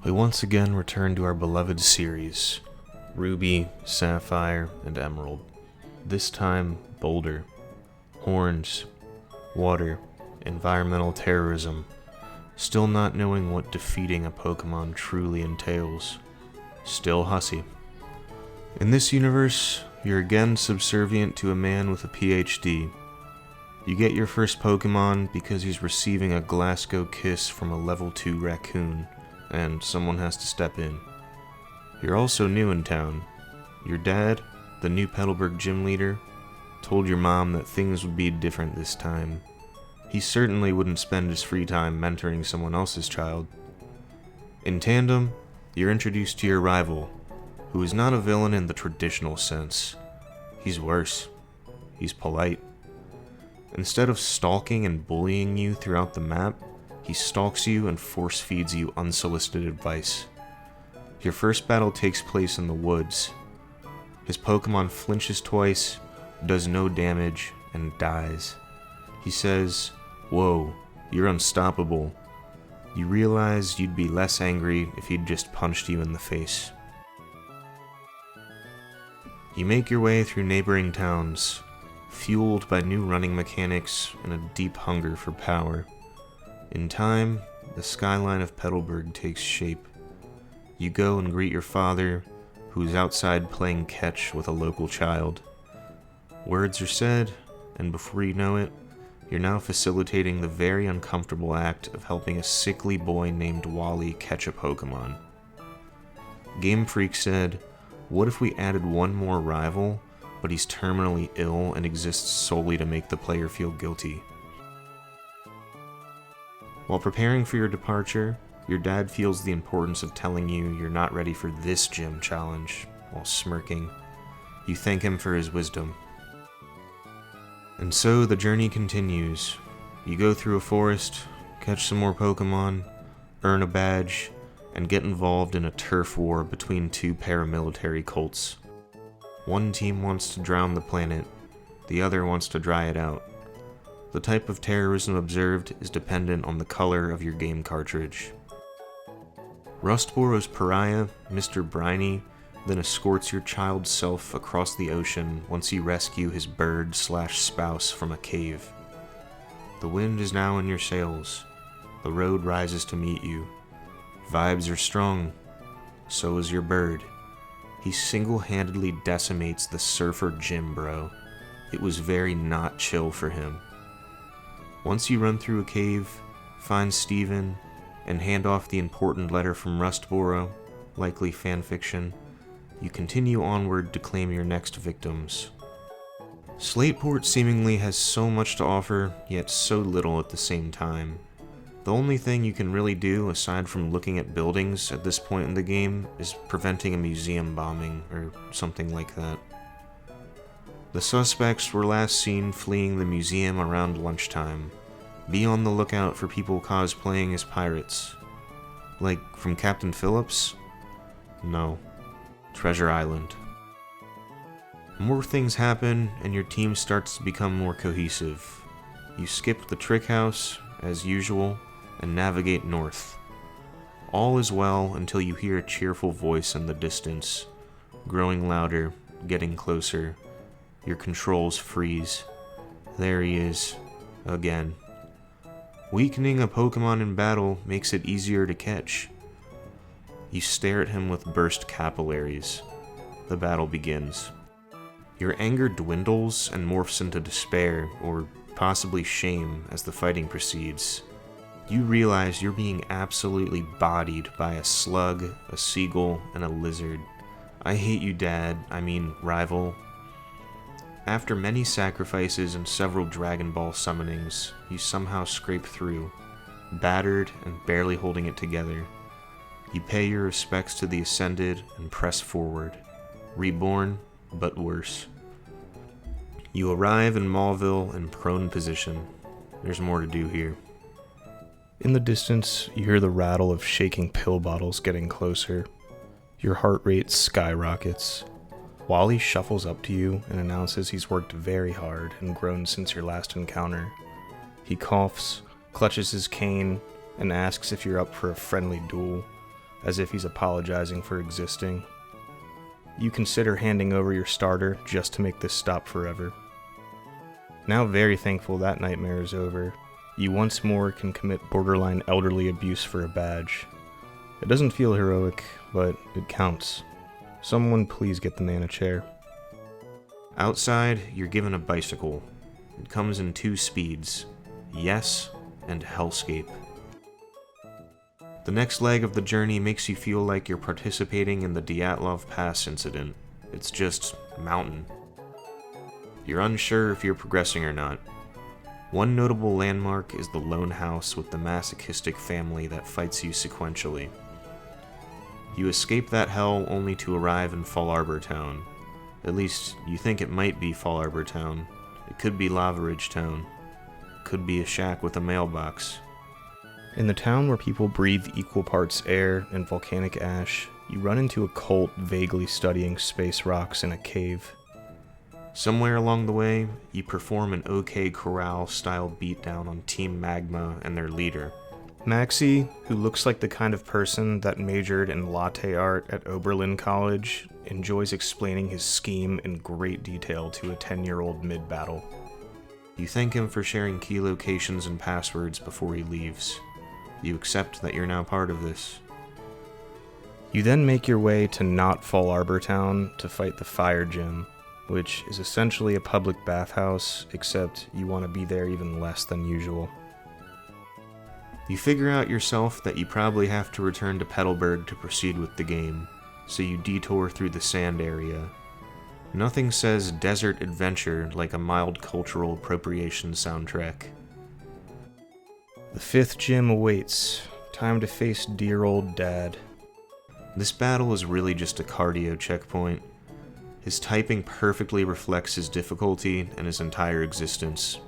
We once again return to our beloved series, Ruby, Sapphire, and Emerald. This time, Boulder, horns, water, environmental terrorism, still not knowing what defeating a Pokémon truly entails. Still hussy. In this universe, you're again subservient to a man with a PhD. You get your first Pokémon because he's receiving a Glasgow kiss from a level 2 raccoon, and someone has to step in. You're also new in town. Your dad, the new Petalburg gym leader, told your mom that things would be different this time. He certainly wouldn't spend his free time mentoring someone else's child. In tandem, you're introduced to your rival, who is not a villain in the traditional sense. He's worse. He's polite. Instead of stalking and bullying you throughout the map, he stalks you and force-feeds you unsolicited advice. Your first battle takes place in the woods. His Pokémon flinches twice, does no damage, and dies. He says, "Whoa, you're unstoppable." You realize you'd be less angry if he'd just punched you in the face. You make your way through neighboring towns, fueled by new running mechanics and a deep hunger for power. In time, the skyline of Petalburg takes shape. You go and greet your father, who's outside playing catch with a local child. Words are said, and before you know it, you're now facilitating the very uncomfortable act of helping a sickly boy named Wally catch a Pokémon. Game Freak said, "What if we added one more rival, but he's terminally ill and exists solely to make the player feel guilty?" While preparing for your departure, your dad feels the importance of telling you you're not ready for this gym challenge, while smirking. You thank him for his wisdom. And so the journey continues. You go through a forest, catch some more Pokémon, earn a badge, and get involved in a turf war between two paramilitary cults. One team wants to drown the planet, the other wants to dry it out. The type of terrorism observed is dependent on the color of your game cartridge. Rustboro's pariah, Mr. Briny, then escorts your child self across the ocean once you rescue his bird/spouse from a cave. The wind is now in your sails. The road rises to meet you. Vibes are strong. So is your bird. He single-handedly decimates the surfer gym bro. It was very not chill for him. Once you run through a cave, find Steven, and hand off the important letter from Rustboro, likely fanfiction, you continue onward to claim your next victims. Slateport seemingly has so much to offer, yet so little at the same time. The only thing you can really do, aside from looking at buildings at this point in the game, is preventing a museum bombing, or something like that. The suspects were last seen fleeing the museum around lunchtime. Be on the lookout for people cosplaying as pirates. Like from Captain Phillips? No. Treasure Island. More things happen, and your team starts to become more cohesive. You skip the trick house, as usual, and navigate north. All is well until you hear a cheerful voice in the distance, growing louder, getting closer. Your controls freeze. There he is, again. Weakening a Pokémon in battle makes it easier to catch. You stare at him with burst capillaries. The battle begins. Your anger dwindles and morphs into despair, or possibly shame, as the fighting proceeds. You realize you're being absolutely bodied by a slug, a seagull, and a lizard. I hate you, Dad. I mean, rival. After many sacrifices and several Dragon Ball summonings, you somehow scrape through, battered and barely holding it together. You pay your respects to the Ascended and press forward, reborn, but worse. You arrive in Maulville in prone position. There's more to do here. In the distance, you hear the rattle of shaking pill bottles getting closer. Your heart rate skyrockets. Wally shuffles up to you and announces he's worked very hard and grown since your last encounter. He coughs, clutches his cane, and asks if you're up for a friendly duel. as if he's apologizing for existing. You consider handing over your starter just to make this stop forever. Now very thankful that nightmare is over, you once more can commit borderline elderly abuse for a badge. It doesn't feel heroic, but it counts. Someone please get the man a chair. Outside, you're given a bicycle. It comes in 2 speeds, Yes and Hellscape. The next leg of the journey makes you feel like you're participating in the Dyatlov Pass incident. It's just mountain. You're unsure if you're progressing or not. One notable landmark is the lone house with the masochistic family that fights you sequentially. You escape that hell only to arrive in Fall Arbor Town. At least, you think it might be Fall Arbor Town. It could be Lava Ridge Town. It could be a shack with a mailbox. In the town where people breathe equal parts air and volcanic ash, you run into a cult vaguely studying space rocks in a cave. Somewhere along the way, you perform an OK Corral-style beatdown on Team Magma and their leader. Maxie, who looks like the kind of person that majored in latte art at Oberlin College, enjoys explaining his scheme in great detail to a 10-year-old mid-battle. You thank him for sharing key locations and passwords before he leaves. You accept that you're now part of this. You then make your way to not Fall Arbor Town to fight the Fire Gym, which is essentially a public bathhouse, except you want to be there even less than usual. You figure out yourself that you probably have to return to Petalburg to proceed with the game, so you detour through the sand area. Nothing says desert adventure like a mild cultural appropriation soundtrack. The 5th gym awaits. Time to face dear old Dad. This battle is really just a cardio checkpoint. His typing perfectly reflects his difficulty and his entire existence.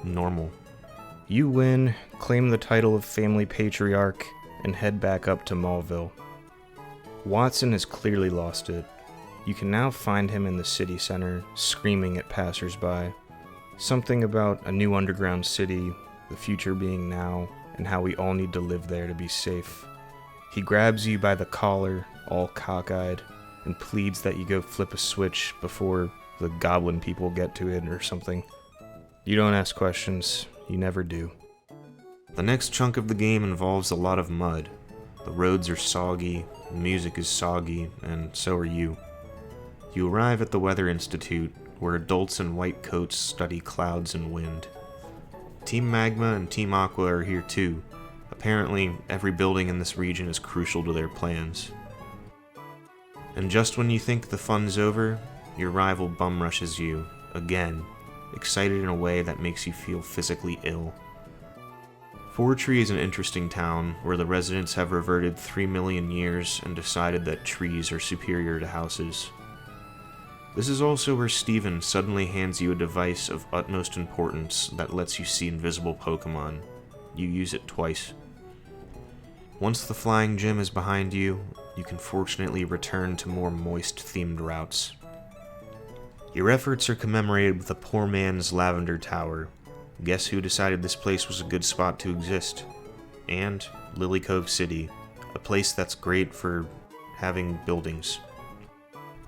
Normal. You win, claim the title of family patriarch, and head back up to Mallville. Watson has clearly lost it. You can now find him in the city center, screaming at passersby. Something about a new underground city, the future being now, and how we all need to live there to be safe. He grabs you by the collar, all cockeyed, and pleads that you go flip a switch before the goblin people get to it or something. You don't ask questions. You never do. The next chunk of the game involves a lot of mud. The roads are soggy, the music is soggy, and so are you. You arrive at the Weather Institute, where adults in white coats study clouds and wind. Team Magma and Team Aqua are here too. Apparently, every building in this region is crucial to their plans. And just when you think the fun's over, your rival bum rushes you, again, excited in a way that makes you feel physically ill. Fortree is an interesting town where the residents have reverted 3 million years and decided that trees are superior to houses. This is also where Steven suddenly hands you a device of utmost importance that lets you see invisible Pokémon. You use it twice. Once the flying gym is behind you, you can fortunately return to more moist-themed routes. Your efforts are commemorated with a poor man's lavender tower. Guess who decided this place was a good spot to exist? And Lily Cove City, a place that's great for having buildings.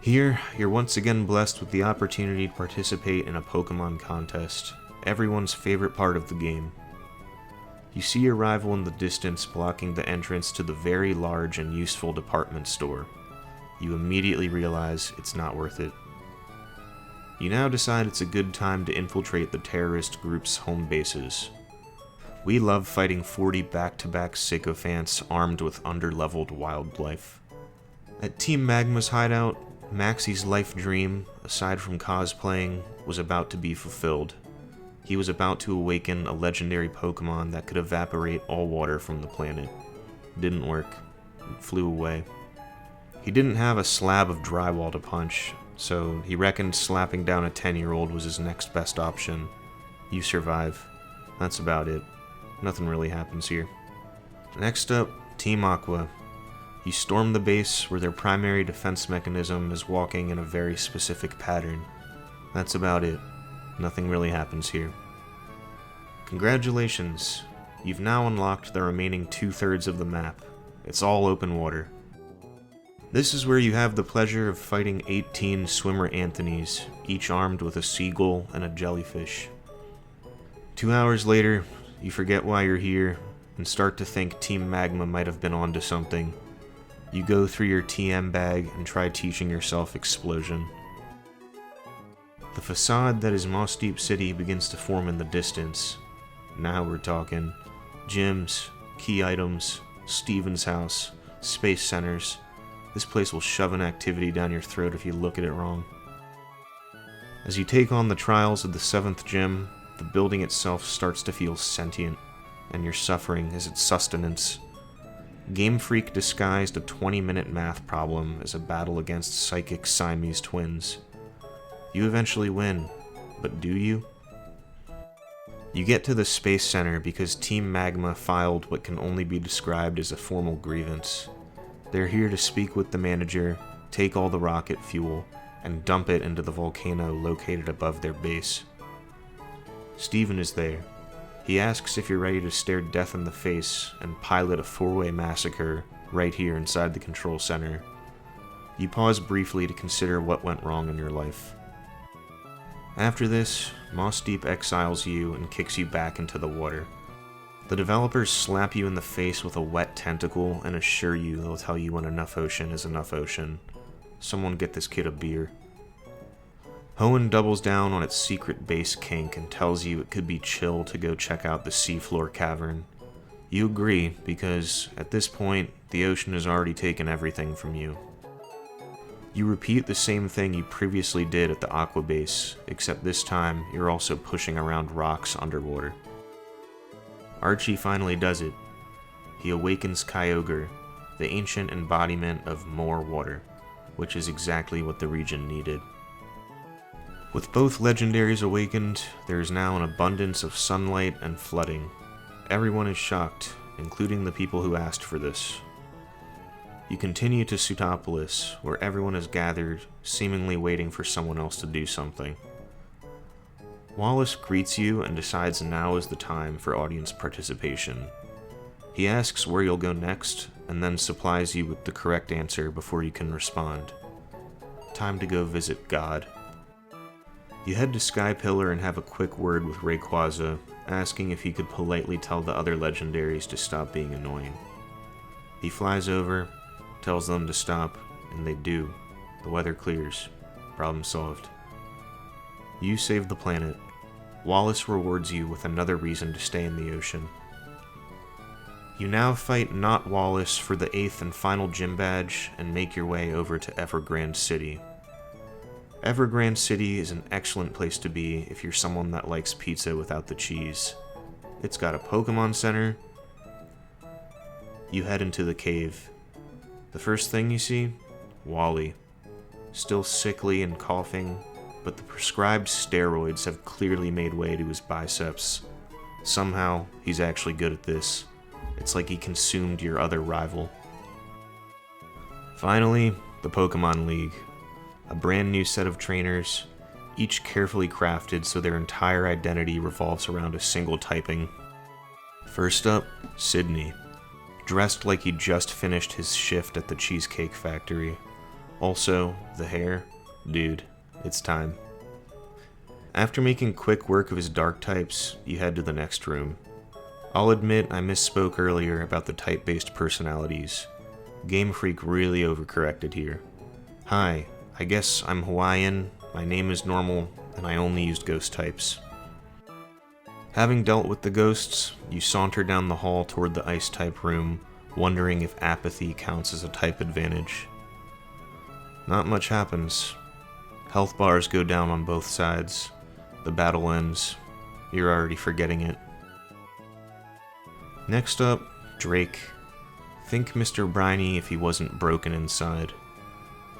Here, you're once again blessed with the opportunity to participate in a Pokemon contest, everyone's favorite part of the game. You see your rival in the distance blocking the entrance to the very large and useful department store. You immediately realize it's not worth it. You now decide it's a good time to infiltrate the terrorist group's home bases. We love fighting 40 back-to-back sycophants armed with under-leveled wildlife. At Team Magma's hideout, Maxie's life dream, aside from cosplaying, was about to be fulfilled. He was about to awaken a legendary Pokemon that could evaporate all water from the planet. Didn't work. It flew away. He didn't have a slab of drywall to punch, so he reckoned slapping down a 10-year-old was his next best option. You survive. That's about it. Nothing really happens here. Next up, Team Aqua. You storm the base where their primary defense mechanism is walking in a very specific pattern. That's about it. Nothing really happens here. Congratulations. You've now unlocked the remaining 2/3 of the map. It's all open water. This is where you have the pleasure of fighting 18 swimmer Anthonys, each armed with a seagull and a jellyfish. 2 hours later, you forget why you're here and start to think Team Magma might have been onto something. You go through your TM bag and try teaching yourself Explosion. The facade that is Moss Deep City begins to form in the distance. Now we're talking gyms, key items, Steven's house, space centers. This place will shove an activity down your throat if you look at it wrong. As you take on the trials of the 7th gym, the building itself starts to feel sentient, and your suffering is its sustenance. Game Freak disguised a 20-minute math problem as a battle against psychic Siamese twins. You eventually win, but do you? You get to the Space Center because Team Magma filed what can only be described as a formal grievance. They're here to speak with the manager, take all the rocket fuel, and dump it into the volcano located above their base. Steven is there. He asks if you're ready to stare death in the face and pilot a 4-way massacre right here inside the control center. You pause briefly to consider what went wrong in your life. After this, Moss Deep exiles you and kicks you back into the water. The developers slap you in the face with a wet tentacle and assure you they'll tell you when enough ocean is enough ocean. Someone get this kid a beer. Hoenn doubles down on its secret base kink and tells you it could be chill to go check out the seafloor cavern. You agree because, at this point, the ocean has already taken everything from you. You repeat the same thing you previously did at the Aqua Base, except this time you're also pushing around rocks underwater. Archie finally does it. He awakens Kyogre, the ancient embodiment of more water, which is exactly what the region needed. With both legendaries awakened, there is now an abundance of sunlight and flooding. Everyone is shocked, including the people who asked for this. You continue to Sutopolis, where everyone is gathered, seemingly waiting for someone else to do something. Wallace greets you and decides now is the time for audience participation. He asks where you'll go next, and then supplies you with the correct answer before you can respond. Time to go visit God. You head to Sky Pillar and have a quick word with Rayquaza, asking if he could politely tell the other legendaries to stop being annoying. He flies over, tells them to stop, and they do. The weather clears. Problem solved. You save the planet. Wallace rewards you with another reason to stay in the ocean. You now fight not Wallace for the 8th and final gym badge and make your way over to Evergrande City. Evergrande City is an excellent place to be if you're someone that likes pizza without the cheese. It's got a Pokémon Center. You head into the cave. The first thing you see? Wally. Still sickly and coughing, but the prescribed steroids have clearly made way to his biceps. Somehow, he's actually good at this. It's like he consumed your other rival. Finally, the Pokémon League. A brand new set of trainers, each carefully crafted so their entire identity revolves around a single typing. First up, Sydney. Dressed like he just finished his shift at the Cheesecake Factory. Also, the hair. Dude, it's time. After making quick work of his dark types, you head to the next room. I'll admit I misspoke earlier about the type-based personalities. Game Freak really overcorrected here. Hi, I guess I'm Hawaiian, my name is normal, and I only used ghost types. Having dealt with the ghosts, you saunter down the hall toward the ice type room, wondering if apathy counts as a type advantage. Not much happens. Health bars go down on both sides. The battle ends. You're already forgetting it. Next up, Drake. Think Mr. Briny if he wasn't broken inside.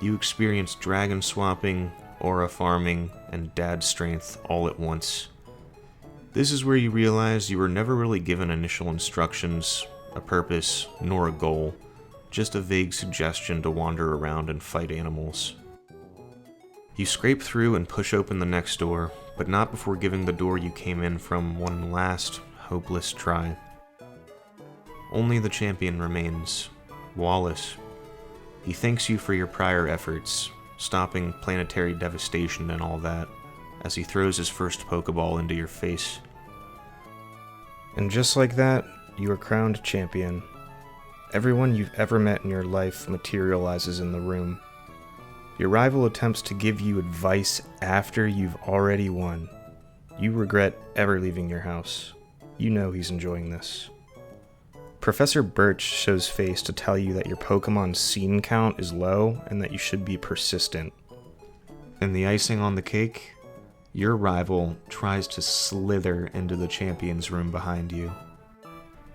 You experience dragon swapping, aura farming, and dad strength all at once. This is where you realize you were never really given initial instructions, a purpose, nor a goal, just a vague suggestion to wander around and fight animals. You scrape through and push open the next door, but not before giving the door you came in from one last, hopeless try. Only the champion remains, Wallace. He thanks you for your prior efforts, stopping planetary devastation and all that, as he throws his first Pokeball into your face. And just like that, you are crowned champion. Everyone you've ever met in your life materializes in the room. Your rival attempts to give you advice after you've already won. You regret ever leaving your house. You know he's enjoying this. Professor Birch shows face to tell you that your Pokemon's scene count is low and that you should be persistent. And the icing on the cake? Your rival tries to slither into the champion's room behind you.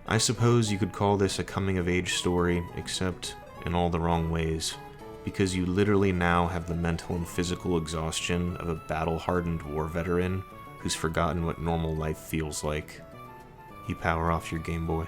I suppose you could call this a coming-of-age story, except in all the wrong ways, because you literally now have the mental and physical exhaustion of a battle-hardened war veteran who's forgotten what normal life feels like. You power off your Game Boy.